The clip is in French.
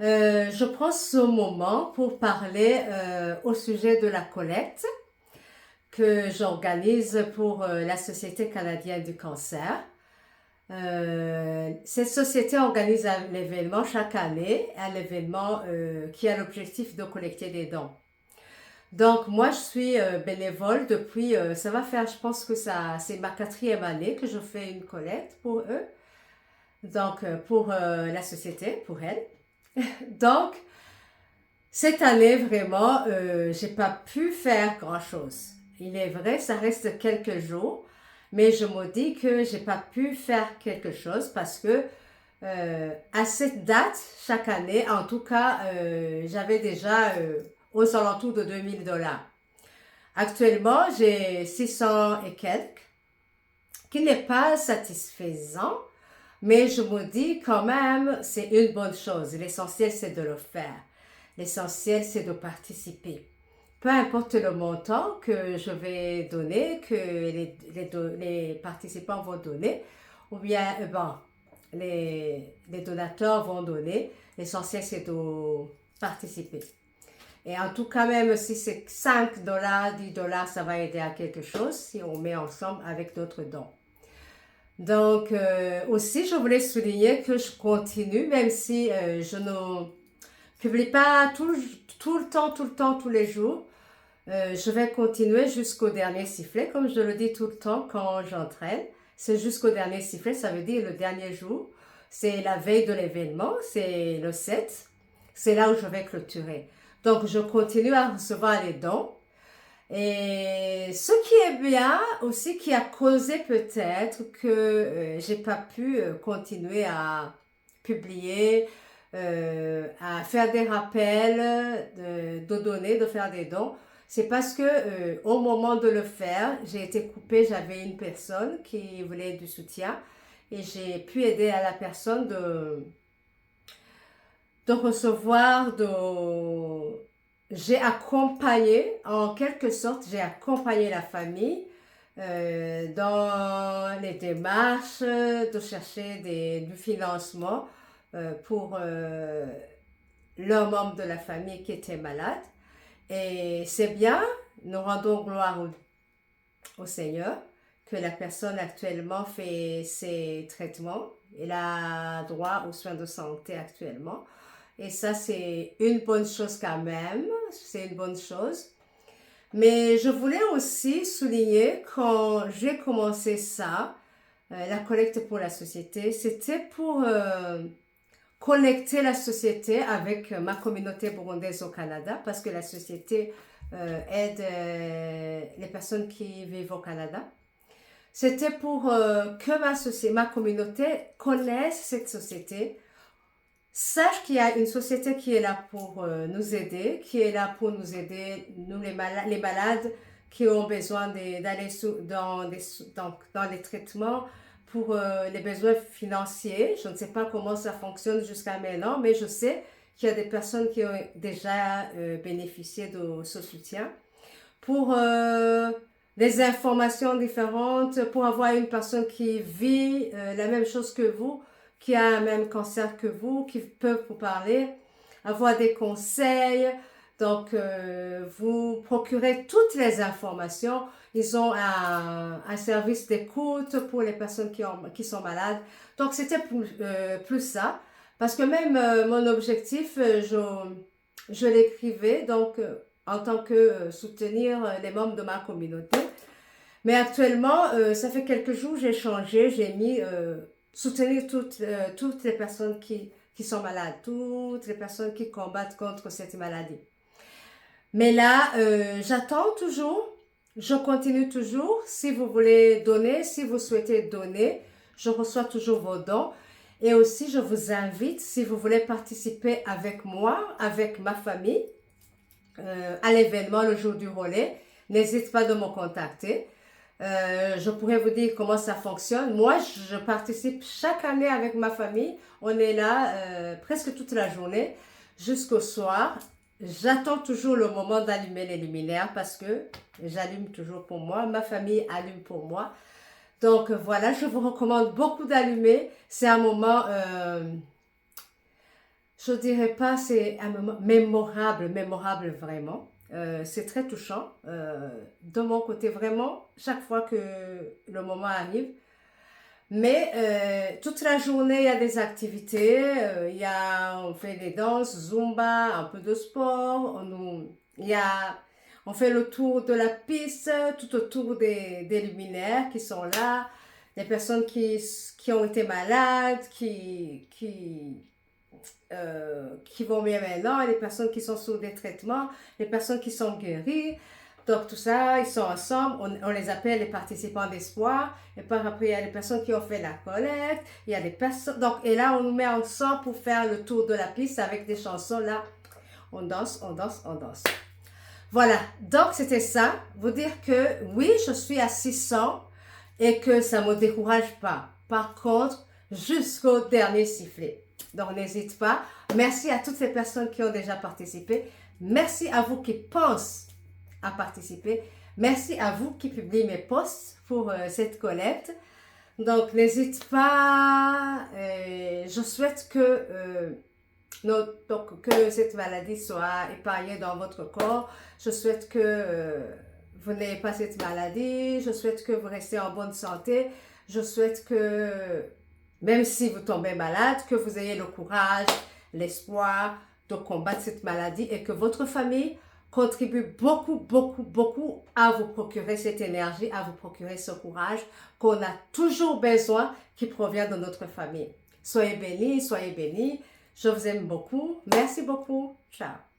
Je prends ce moment pour parler au sujet de la collecte que j'organise pour la Société canadienne du cancer. Cette société organise un événement chaque année, un événement qui a l'objectif de collecter des dons. Donc moi je suis bénévole depuis, ça va faire, je pense que ça, c'est ma 4e année que je fais une collecte pour eux, donc pour la société, pour elle. Donc cette année vraiment, j'ai pas pu faire grand-chose. Il est vrai, ça reste quelques jours, mais je me dis que j'ai pas pu faire quelque chose parce que à cette date, chaque année, en tout cas, j'avais déjà aux alentours de 2000 $. Actuellement, j'ai 600 et quelques, qui n'est pas satisfaisant, mais je me dis quand même, c'est une bonne chose. L'essentiel, c'est de le faire. L'essentiel, c'est de participer. Peu importe le montant que je vais donner, que les participants vont donner, ou bien bon, les donateurs vont donner, l'essentiel, c'est de participer. Et en tout cas, même si c'est 5 $, 10 $, ça va aider à quelque chose si on met ensemble avec d'autres dons. Donc, aussi, je voulais souligner que je continue, même si je ne publie pas tout le temps, tous les jours. Je vais continuer jusqu'au dernier sifflet, comme je le dis tout le temps quand j'entraîne. C'est jusqu'au dernier sifflet, ça veut dire le dernier jour. C'est la veille de l'événement, c'est le 7. C'est là où je vais clôturer. Donc, je continue à recevoir les dons. Et ce qui est bien aussi, qui a causé peut-être que j'ai pas pu continuer à publier, à faire des rappels de donner, de faire des dons, c'est parce que au moment de le faire, j'ai été coupée, j'avais une personne qui voulait du soutien et j'ai pu aider à la personne de recevoir, j'ai accompagné, en quelque sorte, j'ai accompagné la famille dans les démarches de chercher du financement pour leurs membres de la famille qui étaient malades. Et c'est bien, nous rendons gloire au Seigneur, que la personne actuellement fait ses traitements. Elle a droit aux soins de santé actuellement. Et ça, c'est une bonne chose quand même. C'est une bonne chose. Mais je voulais aussi souligner quand j'ai commencé ça, la collecte pour la société, c'était pour connecter la société avec ma communauté burundaise au Canada parce que la société aide les personnes qui vivent au Canada. C'était pour que ma communauté connaisse cette société, sache qu'il y a une société qui est là pour nous aider, qui est là pour nous aider, nous les malades qui ont besoin d'aller dans les traitements pour les besoins financiers. Je ne sais pas comment ça fonctionne jusqu'à maintenant, mais je sais qu'il y a des personnes qui ont déjà bénéficié de ce soutien. Pour des informations différentes, pour avoir une personne qui vit la même chose que vous, qui a un même cancer que vous, qui peuvent vous parler, avoir des conseils. Donc, vous procurez toutes les informations. Ils ont un service d'écoute pour les personnes qui sont malades. Donc, c'était plus ça. Parce que même mon objectif, je l'écrivais donc en tant que soutenir les membres de ma communauté. Mais actuellement, ça fait quelques jours, j'ai changé, j'ai mis soutenir toutes les personnes qui sont malades, toutes les personnes qui combattent contre cette maladie. Mais là, j'attends toujours, je continue toujours. Si vous voulez donner, si vous souhaitez donner, je reçois toujours vos dons. Et aussi, je vous invite, si vous voulez participer avec moi, avec ma famille, à l'événement le jour du relais, n'hésite pas de me contacter. Je pourrais vous dire comment ça fonctionne. Moi, je participe chaque année avec ma famille. On est là presque toute la journée jusqu'au soir. J'attends toujours le moment d'allumer les luminaires parce que j'allume toujours pour moi. Ma famille allume pour moi. Donc voilà, je vous recommande beaucoup d'allumer. C'est un moment, je dirais pas c'est un moment mémorable, mémorable vraiment. C'est très touchant. De mon côté, vraiment, chaque fois que le moment arrive. Mais toute la journée, il y a des activités. On fait des danses, zumba, un peu de sport. On fait le tour de la piste, tout autour des luminaires qui sont là. Les personnes qui ont été malades, qui vont bien maintenant, et les personnes qui sont sous des traitements, les personnes qui sont guéries. Donc tout ça, ils sont ensemble, on les appelle les participants d'espoir. Et par après, il y a les personnes qui ont fait la collecte, il y a des personnes... Donc, et là, on nous met ensemble pour faire le tour de la piste avec des chansons. Là, on danse, on danse, on danse. Voilà, donc c'était ça. Vous dire que oui, je suis à 600 et que ça ne me décourage pas. Par contre, jusqu'au dernier sifflet. Donc n'hésite pas. Merci à toutes les personnes qui ont déjà participé. Merci à vous qui pensent à participer. Merci à vous qui publiez mes posts pour cette collecte. Donc n'hésite pas. Je souhaite que cette maladie soit épargnée dans votre corps. Je souhaite que vous n'ayez pas cette maladie. Je souhaite que vous restez en bonne santé. Je souhaite que, même si vous tombez malade, que vous ayez le courage, l'espoir de combattre cette maladie et que votre famille contribue beaucoup, beaucoup, beaucoup à vous procurer cette énergie, à vous procurer ce courage qu'on a toujours besoin qui provient de notre famille. Soyez bénis, soyez bénis. Je vous aime beaucoup. Merci beaucoup. Ciao.